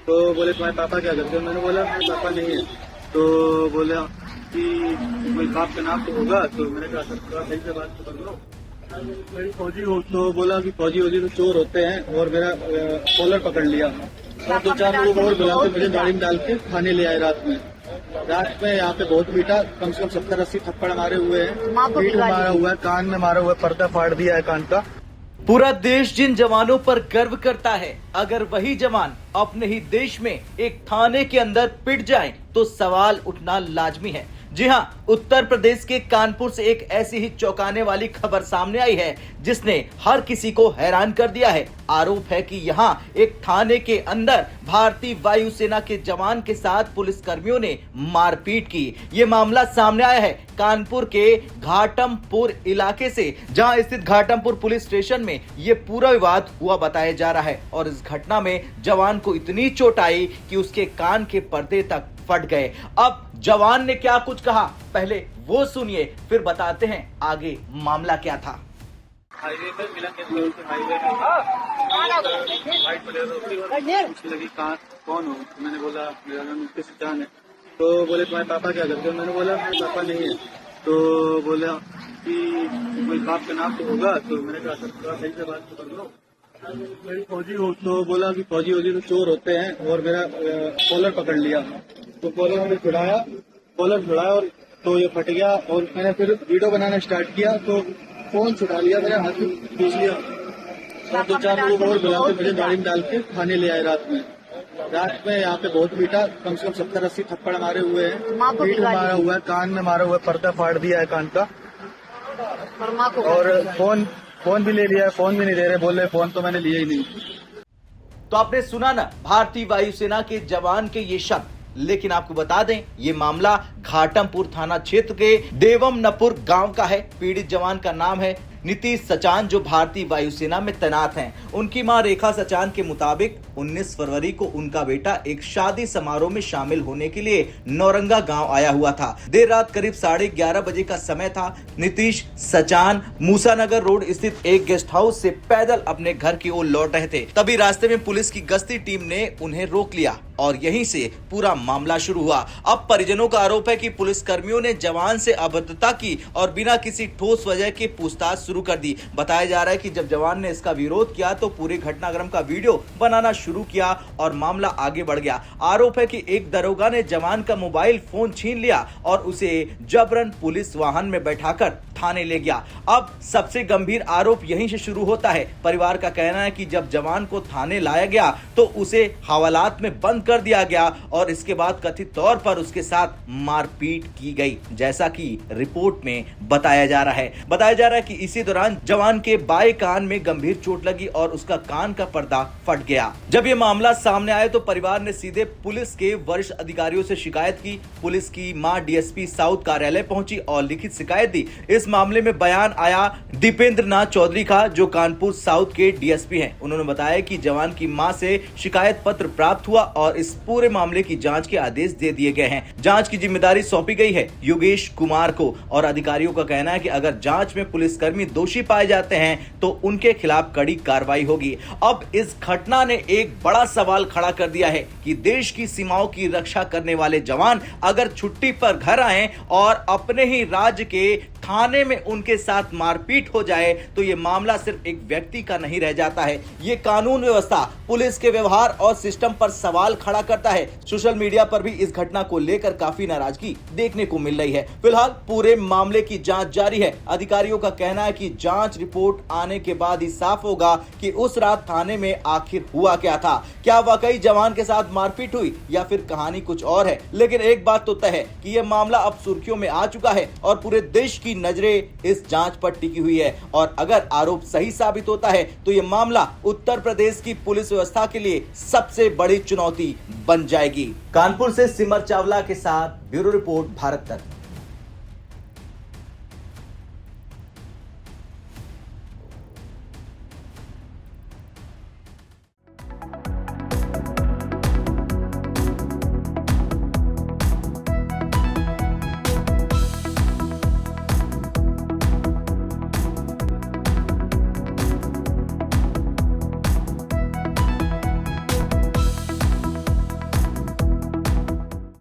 तो बोले तुम्हारे पापा क्या करते हो? मैंने बोला मेरे पापा नहीं है। तो बोला कि कोई बाप का नाम तो होगा। तो मैंने कहा सर थोड़ा सही से बात तो कर लो, मैं फौजी हूँ। तो बोला कि फौजी वौजी तो चोर होते हैं, और मेरा कॉलर पकड़ लिया और 2-4 लोग और बुला के मुझे गाड़ी में डाल के थाने ले आए। रात में यहाँ पे बहुत पीटा, कम से कम 70-80 थप्पड़ मारे हुए हैं, पीठ में मारा हुआ है, कान में मारा हुआ है, पर्दा फाड़ दिया है कान का। पूरा देश जिन जवानों पर गर्व करता है, अगर वही जवान अपने ही देश में एक थाने के अंदर पिट जाएं, तो सवाल उठना लाजमी है। जी हां, उत्तर प्रदेश के कानपुर से एक ऐसी ही चौंकाने वाली खबर सामने आई है जिसने हर किसी को हैरान कर दिया है। आरोप है कि यहां एक थाने के अंदर भारतीय वायुसेना के जवान के साथ पुलिसकर्मियों ने मारपीट की। ये मामला सामने आया है कानपुर के घाटमपुर इलाके से, जहां स्थित घाटमपुर पुलिस स्टेशन में ये पूरा विवाद हुआ बताया जा रहा है। और इस घटना में जवान को इतनी चोट आई कि उसके कान के पर्दे तक फट गए। अब जवान ने क्या कुछ कहा, पहले वो सुनिए, फिर बताते हैं आगे मामला क्या था। हाईवे पर मिला के हाईवे वाइट पूछने लगी कहाँ कौन हो? मैंने बोला मेरा नाम मुकेश जान है। तो बोले तुम्हारे पापा क्या करते हो? मैंने बोला मेरे पापा नहीं है। तो बोला कि कोई बाप का नाम तो होगा। तो मैंने कहा सर थोड़ा सही से बात तो कर लो, मैं फौजी हूँ। तो बोला कि फौजी वौजी तो चोर होते हैं, और मेरा कॉलर पकड़ लिया। तो कॉलर मैंने छुड़ाया और तो ये फट गया। और मैंने फिर वीडियो बनाना स्टार्ट किया, तो फोन छुड़ा लिया, मेरे हाथ में खींच लिया और 2-4 लोग और बुला के मुझे गाड़ी में डाल के थाने ले आए। रात में यहाँ पे बहुत पीटा, कम से कम 70-80 थप्पड़ मारे हुए हैं, पीठ में मारा हुआ है, कान में मारा हुआ है, पर्दा फाड़ दिया है कान का। और फोन भी ले लिया है, फोन भी नहीं दे रहे, बोल रहे फोन तो मैंने लिया ही नहीं। तो आपने सुना ना भारतीय वायुसेना के जवान के ये शब्द, लेकिन आपको बता दें ये मामला घाटमपुर थाना क्षेत्र के देवमनपुर गांव का है। पीड़ित जवान का नाम है नीतीश सचान, जो भारतीय वायुसेना में तैनात हैं। उनकी मां रेखा सचान के मुताबिक 19 फरवरी को उनका बेटा एक शादी समारोह में शामिल होने के लिए नौरंगा गांव आया हुआ था। देर रात करीब 11:30 बजे का समय था। नीतीश सचान मूसानगर रोड स्थित एक गेस्ट हाउस से पैदल अपने घर की ओर लौट रहे थे। तभी रास्ते में पुलिस की गश्ती टीम ने उन्हें रोक लिया और यहीं से पूरा मामला शुरू हुआ। अब परिजनों का आरोप है कि पुलिस कर्मियों ने जवान से अभद्रता की और बिना किसी ठोस वजह के पूछताछ शुरू कर दी। बताया जा रहा है कि जब जवान ने इसका विरोध किया तो पूरे घटनाक्रम का वीडियो बनाना शुरू किया और मामला आगे बढ़ गया। आरोप है कि एक दरोगा ने जवान का मोबाइल फोन छीन लिया और उसे जबरन पुलिस वाहन में बैठाकर थाने ले गया। अब सबसे गंभीर आरोप यहीं से शुरू होता है। परिवार का कहना है कि जब जवान को थाने लाया गया तो उसे हवालात में बंद कर दिया गया और इसके बाद कथित तौर पर उसके साथ मारपीट की गई, जैसा कि रिपोर्ट में बताया जा रहा है। बताया जा रहा है कि इसी दौरान जवान के बाएं कान में गंभीर चोट लगी और उसका कान का पर्दा फट गया। जब यह मामला सामने आया तो परिवार ने सीधे पुलिस के वरिष्ठ अधिकारियों से शिकायत की। पुलिस की मां डीएसपी साउथ कार्यालय पहुंची और लिखित शिकायत दी। इस मामले में बयान आया दीपेंद्र नाथ चौधरी का, जो कानपुर साउथ के डीएसपी हैं। उन्होंने बताया कि जवान की मां से शिकायत पत्र प्राप्त हुआ और इस पूरे मामले की जांच के आदेश दे दिए गए हैं। जांच की जिम्मेदारी सौंपी गई है योगेश कुमार को और अधिकारियों का कहना है कि अगर जांच में पुलिसकर्मी दोषी पाए जाते हैं तो उनके खिलाफ कड़ी कार्रवाई होगी। अब इस घटना ने एक बड़ा सवाल खड़ा कर दिया है कि देश की सीमाओं की रक्षा करने वाले जवान अगर छुट्टी पर घर आए और अपने ही राज्य के थाने में उनके साथ मारपीट हो जाए तो यह मामला सिर्फ एक व्यक्ति का नहीं रह जाता है। यह कानून व्यवस्था, पुलिस के व्यवहार और सिस्टम पर सवाल खड़ा करता है। सोशल मीडिया पर भी इस घटना को लेकर काफी नाराजगी देखने को मिल रही है। फिलहाल पूरे मामले की जांच जारी है। अधिकारियों का कहना है कि जांच रिपोर्ट आने के बाद ही साफ होगा कि उस रात थाने में आखिर हुआ क्या था। क्या वाकई जवान के साथ मारपीट हुई या फिर कहानी कुछ और है। लेकिन एक बात तो तय है कि यह मामला अब सुर्खियों में आ चुका है और पूरे देश की नजरें इस जांच पर टिकी हुई है। और अगर आरोप सही साबित होता है तो यह मामला उत्तर प्रदेश की पुलिस व्यवस्था के लिए सबसे बड़ी चुनौती बन जाएगी। कानपुर से सिमर चावला के साथ ब्यूरो रिपोर्ट, भारत तक।